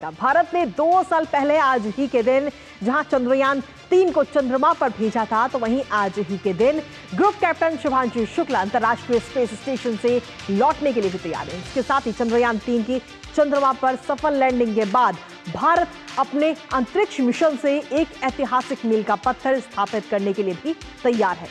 भारत ने 2 साल पहले आज ही के दिन जहां चंद्रयान-3 को चंद्रमा पर भेजा था, तो वहीं आज ही के दिन ग्रुप कैप्टन शुभांशु शुक्ला अंतर्राष्ट्रीय स्पेस स्टेशन से लौटने के लिए भी तैयार है। इसके साथ ही चंद्रयान-3 की चंद्रमा पर सफल लैंडिंग के बाद भारत अपने अंतरिक्ष मिशन से एक ऐतिहासिक मील का पत्थर स्थापित करने के लिए भी तैयार है।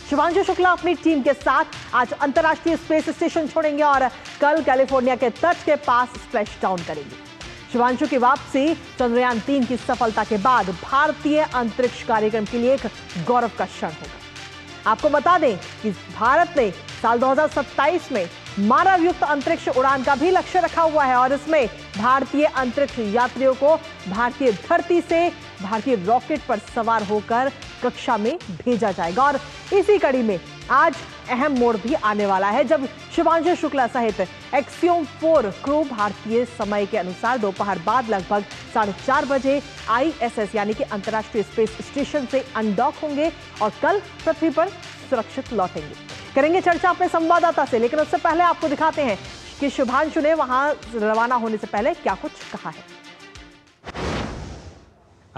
शुभांशु शुक्ला अपनी टीम के साथ आज अंतर्राष्ट्रीय स्पेस स्टेशन छोड़ेंगे और कल कैलिफोर्निया के तट के पास स्प्लैश डाउन करेंगे। शुभांशु की वापसी चंद्रयान-3 की सफलता के बाद भारतीय अंतरिक्ष कार्यक्रम के लिए एक गौरव का क्षण होगा। आपको बता दें कि भारत ने साल 2027 में मानव युक्त अंतरिक्ष उड़ान का भी लक्ष्य रखा हुआ है और इसमें भारतीय अंतरिक्ष यात्रियों को भारतीय धरती से भारतीय रॉकेट पर सवार होकर कक्षा में भेजा जाएगा। और इसी कड़ी में आज अहम मोड़ भी आने वाला है जब शुभांशु शुक्ला सहित एक्सियोम 4 क्रू भारतीय समय के अनुसार दोपहर बाद लगभग 4:30 बजे ISS यानी कि अंतर्राष्ट्रीय स्पेस स्टेशन से अनडॉक होंगे और कल पृथ्वी पर सुरक्षित लौटेंगे। करेंगे चर्चा अपने संवाददाता से, लेकिन उससे पहले आपको दिखाते हैं कि शुभांशु ने वहां रवाना होने से पहले क्या कुछ कहा है।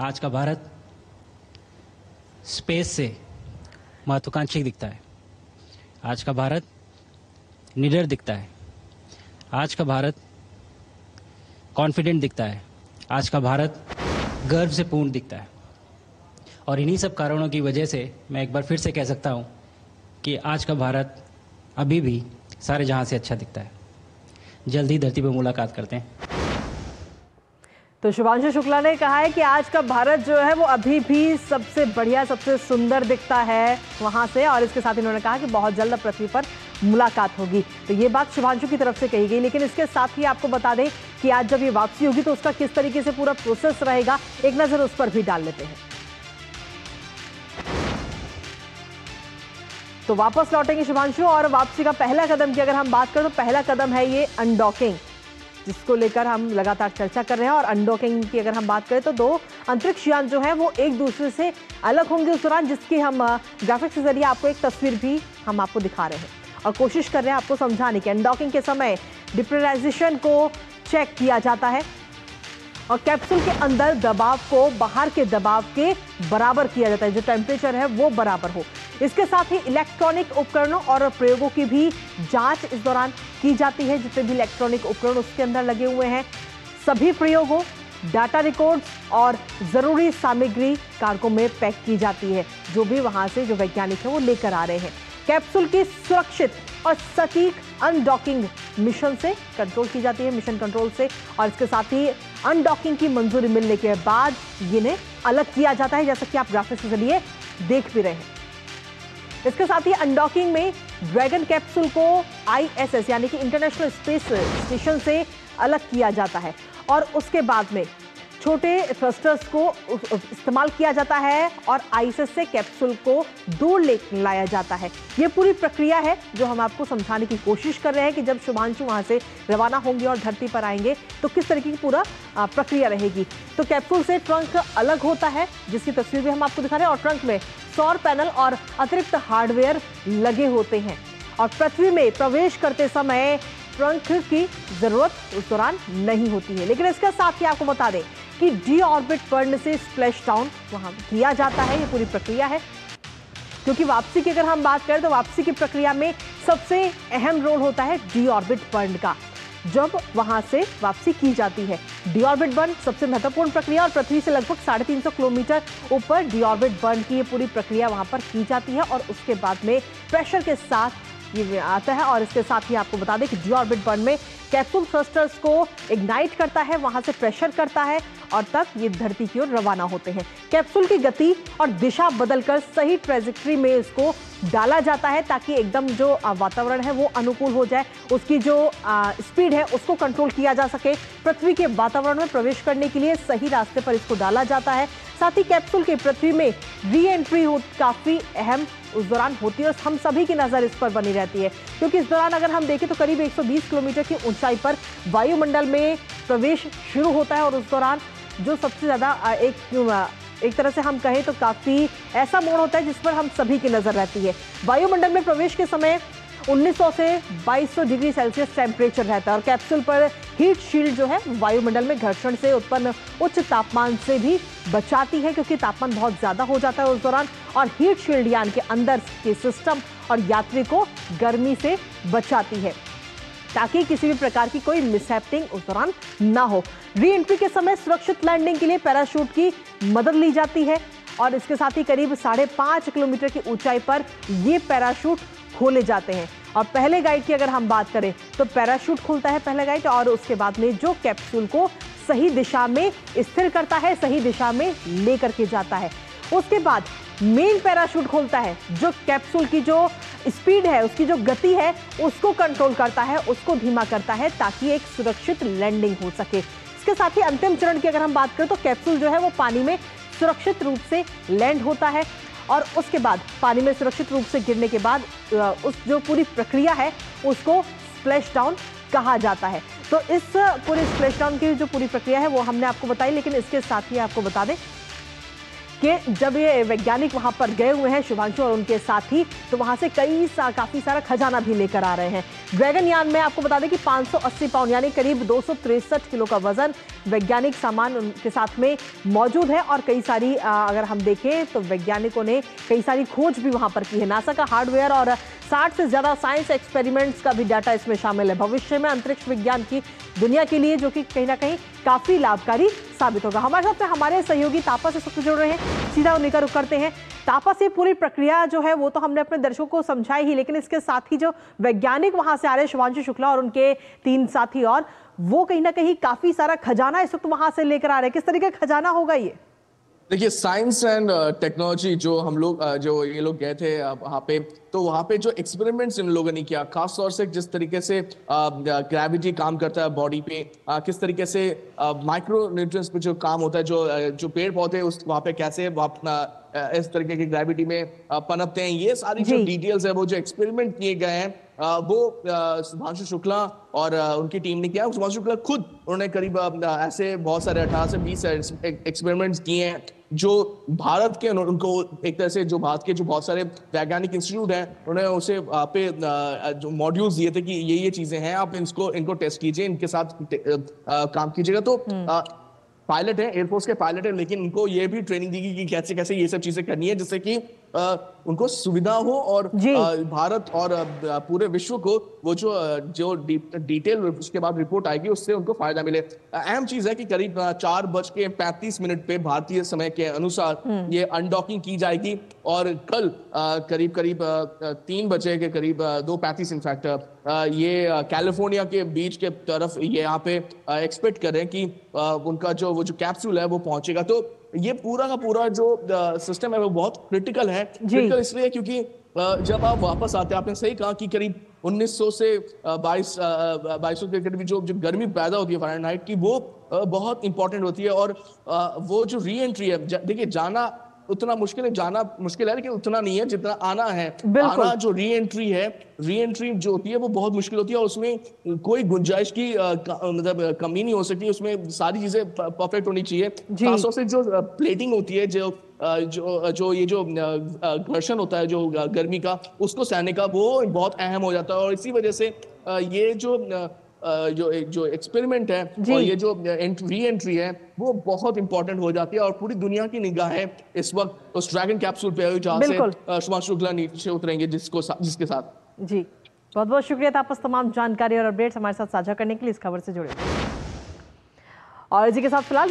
आज का भारत स्पेस से महत्वाकांक्षी दिखता है। आज का भारत निडर दिखता है। आज का भारत कॉन्फिडेंट दिखता है। आज का भारत गर्व से पूर्ण दिखता है। और इन्हीं सब कारणों की वजह से मैं एक बार फिर से कह सकता हूं कि आज का भारत अभी भी सारे जहां से अच्छा दिखता है। जल्दी धरती पर मुलाकात करते हैं। तो शुभांशु शुक्ला ने कहा है कि आज का भारत जो है वो अभी भी सबसे बढ़िया, सबसे सुंदर दिखता है वहां से, और इसके साथ इन्होंने कहा कि बहुत जल्द पृथ्वी पर मुलाकात होगी। तो ये बात शुभांशु की तरफ से कही गई, लेकिन इसके साथ ही आपको बता दें कि आज जब ये वापसी होगी तो उसका किस तरीके से पूरा प्रोसेस रहेगा, एक नजर उस पर भी डाल लेते हैं। तो वापस लौटेंगे शुभांशु और वापसी का पहला कदम की अगर हम बात करें तो पहला कदम है ये अनडॉकिंग, जिसको लेकर हम लगातार चर्चा कर रहे हैं। और अनडॉकिंग की अगर हम बात करें तो 2 अंतरिक्ष यान जो है वो एक दूसरे से अलग होंगे उस दौरान, जिसकी हम ग्राफिक्स के जरिए आपको एक तस्वीर भी हम आपको दिखा रहे हैं और कोशिश कर रहे हैं आपको समझाने की। अनडॉकिंग के समय डिप्रेशराइजेशन को चेक किया जाता है और कैप्सूल के अंदर दबाव को बाहर के दबाव के बराबर किया जाता है, जो टेम्परेचर है वो बराबर हो। इसके साथ ही इलेक्ट्रॉनिक उपकरणों और प्रयोगों की भी जांच इस दौरान की जाती है। जितने भी इलेक्ट्रॉनिक उपकरण उसके अंदर लगे हुए हैं, सभी प्रयोगों, डाटा रिकॉर्ड्स और जरूरी सामग्री कारकों में पैक की जाती है, जो भी वहां से जो वैज्ञानिक है वो लेकर आ रहे हैं। कैप्सूल की सुरक्षित और सटीक अनडॉकिंग मिशन से कंट्रोल की जाती है, मिशन कंट्रोल से, और इसके साथ ही अनडॉकिंग की मंजूरी मिलने के बाद इन्हें अलग किया जाता है, जैसा कि आप ग्राफिक्स के जरिए देख भी रहे हैं। इसके साथ ही अनडॉकिंग में ड्रैगन कैप्सूल को ISS यानी कि इंटरनेशनल स्पेस स्टेशन से अलग किया जाता है और उसके बाद में छोटे थ्रस्टर्स को इस्तेमाल किया जाता है और ISS से कैप्सूल को दूर ले लाया जाता है। ये पूरी प्रक्रिया है जो हम आपको समझाने की कोशिश कर रहे हैं कि जब शुभांशु वहां से रवाना होंगे और धरती पर आएंगे तो किस तरीके की पूरा प्रक्रिया रहेगी। तो कैप्सूल से ट्रंक अलग होता है, जिसकी तस्वीर भी हम आपको दिखा रहे हैं, और ट्रंक में सौर पैनल और अतिरिक्त हार्डवेयर लगे होते हैं और पृथ्वी में प्रवेश करते समय ट्रंक की जरूरत उस दौरान नहीं होती है। लेकिन इसके साथ ही आपको बता दें कि डी ऑर्बिट बर्न से स्प्लैश डाउन वहां किया जाता है। ये पूरी प्रक्रिया है, क्योंकि वापसी की अगर हम बात करें तो वापसी की प्रक्रिया में सबसे अहम रोल होता है डी ऑर्बिट बर्न का, जब वहां से वापसी की जाती है। डी ऑर्बिट बर्न सबसे महत्वपूर्ण प्रक्रिया और पृथ्वी से लगभग 350 किलोमीटर ऊपर डी ऑर्बिट बर्न की ये पूरी प्रक्रिया वहां पर की जाती है और उसके बाद में प्रेशर के साथ ये आता है। और इसके साथ ही आपको बता दें कि डी ऑर्बिट बर्न में कैप्सूल थ्रस्टर्स को इग्नाइट करता है, वहां से प्रेशर करता है और तब ये धरती की ओर रवाना होते हैं। कैप्सूल की गति और दिशा बदलकर सही ट्रेजेक्टरी में इसको डाला जाता है ताकि एकदम जो वातावरण है वो अनुकूल हो जाए, उसकी जो स्पीड है उसको कंट्रोल किया जा सके। पृथ्वी के वातावरण में प्रवेश करने के लिए सही रास्ते पर इसको डाला जाता है। साथ ही कैप्सूल के पृथ्वी में री एंट्री काफी अहम उस दौरान होती है और हम सभी की नजर इस पर बनी रहती है, क्योंकि इस दौरान अगर हम देखें तो करीब 120 किलोमीटर की ऊंचाई पर वायुमंडल में प्रवेश शुरू होता है और उस दौरान जो सबसे ज्यादा एक तरह से हम कहें तो काफी ऐसा मोड़ होता है जिस पर हम सभी की नजर रहती है। वायुमंडल में प्रवेश के समय 1900 से 2200 डिग्री सेल्सियस टेम्परेचर रहता है और कैप्सूल पर हीट शील्ड जो है वायुमंडल में घर्षण से उत्पन्न उच्च तापमान से भी बचाती है, क्योंकि तापमान बहुत ज्यादा हो जाता है उस दौरान, और हीट शील्ड यान के अंदर के सिस्टम और यात्री को गर्मी से बचाती है ताकि किसी भी प्रकार की कोई मिसहैपनिंग उस दौरान ना हो। री एंट्री के समय सुरक्षित लैंडिंग के लिए पैराशूट की मदद ली जाती है और इसके साथ ही करीब 5.5 किलोमीटर की ऊंचाई पर ये पैराशूट खोले जाते हैं। और पहले गाइड की अगर हम बात करें तो पैराशूट खुलता है पहले गाइड, और उसके बाद में जो कैप्सूल को सही दिशा में स्थिर करता है, सही दिशा में लेकर के जाता है। उसके बाद मेन पैराशूट खोलता है जो कैप्सूल की जो स्पीड है, उसकी जो गति है उसको कंट्रोल करता है, उसको धीमा करता है ताकि एक सुरक्षित लैंडिंग हो सके। इसके साथ ही अंतिम चरण की अगर हम बात करें तो कैप्सूल जो है वो पानी में सुरक्षित रूप से लैंड होता है और उसके बाद पानी में सुरक्षित रूप से गिरने के बाद उस जो पूरी प्रक्रिया है उसको स्प्लैश डाउन कहा जाता है। तो इस पूरी स्प्लैश डाउन की जो पूरी प्रक्रिया है वो हमने आपको बताई, लेकिन इसके साथ ही आपको बता दें कि जब ये वैज्ञानिक वहां पर गए हुए हैं शुभांशु और उनके साथी, तो वहां से काफी सारा खजाना भी लेकर आ रहे हैं। ड्रैगन यान में आपको बता दें कि 580 पाउंड यानी करीब 263 किलो का वजन वैज्ञानिक सामान उनके साथ में मौजूद है और कई सारी अगर हम देखें तो वैज्ञानिकों ने कई सारी खोज भी वहां पर की है। नासा का हार्डवेयर और 60 से ज्यादा साइंस एक्सपेरिमेंट्स का भी डाटा इसमें शामिल है। भविष्य में अंतरिक्ष विज्ञान की दुनिया के लिए जो कि कहीं ना कहीं काफी लाभकारी साबित होगा। हमारे साथ में हमारे सहयोगी तापा से जुड़ रहे हैं, सीधा उन्हीं का रुख करते हैं। तापा से पूरी प्रक्रिया जो है वो तो हमने अपने दर्शकों को समझाई ही, लेकिन इसके साथ ही जो वैज्ञानिक वहां से आ रहे हैं शुभांशु शुक्ला और उनके 3 साथी, और वो कहीं ना कहीं काफी सारा खजाना इस वक्त वहां से लेकर आ रहे हैं। किस तरीके का खजाना होगा ये? देखिए, साइंस एंड टेक्नोलॉजी जो हम लोग जो ये लोग गए थे वहाँ पे, तो वहाँ पे जो एक्सपेरिमेंट्स इन लोगों ने किया, खास तौर से जिस तरीके से ग्रेविटी काम करता है बॉडी पे, किस तरीके से माइक्रो न्यूट्रिएंट्स पे जो काम होता है, जो पेड़ पौधे उस वहाँ पे कैसे इस तरीके की ग्रेविटी में पनपते हैं, ये सारी जो डिटेल्स है वो जो एक्सपेरिमेंट किए गए हैं वो शुभांशु शुक्ला और उनकी टीम ने किया। शुभांशु शुक्ला खुद उन्होंने करीब ऐसे बहुत सारे 18 से 20 एक्सपेरिमेंट्स किए हैं जो भारत के, उनको एक तरह से जो भारत के जो बहुत सारे वैज्ञानिक इंस्टीट्यूट हैं उन्होंने उसे पे जो मॉड्यूल्स दिए थे कि ये चीजें हैं, आप इनको टेस्ट कीजिए, इनके साथ काम कीजिएगा। तो पायलट है, एयरफोर्स के पायलट है, लेकिन उनको ये भी ट्रेनिंग दी गई कि कैसे कैसे ये सब चीजें करनी है जिससे कि उनको सुविधा हो और भारत और पूरे विश्व को वो जो डिटेल उसके बाद रिपोर्ट आएगी उससे उनको फायदा मिले। अहम चीज है कि करीब 4:35 पे भारतीय समय के अनुसार ये अनडॉकिंग की जाएगी और कल करीब 3 बजे के करीब 2:35 इनफैक्ट ये कैलिफोर्निया के बीच के तरफ ये यहाँ पे एक्सपेक्ट कर रहे हैं कि उनका वो जो कैप्सूल है वो पहुंचेगा। तो ये पूरा का पूरा जो सिस्टम है वो बहुत क्रिटिकल है। क्रिटिकल इसलिए क्योंकि जब आप वापस आते हैं, आपने सही कहा कि करीब 1900 से 2200 के करीब जो गर्मी पैदा होती है फ़ारेनहाइट की, वो बहुत इंपॉर्टेंट होती है। और वो जो री एंट्री है, देखिए जाना उतना मुश्किल है, जाना मुश्किल है लेकिन उतना नहीं है जितना आना है। आना जो री एंट्री जो होती है वो बहुत मुश्किल होती है और उसमें कोई गुंजाइश की मतलब कमी नहीं हो सकती, उसमें सारी चीजें परफेक्ट होनी चाहिए। खासतौर से जो प्लेटिंग होती है, जो ये जो घर्षण होता है जो गर्मी का, उसको सहने का, वो बहुत अहम हो जाता है। और इसी वजह से ये जो एक्सपेरिमेंट है और ये जो री एंट्री है वो बहुत इंपॉर्टेंट हो जाती है और पूरी दुनिया की निगाहें इस वक्त उस ड्रैगन कैप्सूल पे है जहां से शुभांशु शुक्ला नीचे उतरेंगे जिसके साथ। जी, बहुत बहुत शुक्रिया तापस तमाम जानकारी और अपडेट्स हमारे साथ साझा करने के लिए, इस खबर से जुड़े। और इसी के साथ फिलहाल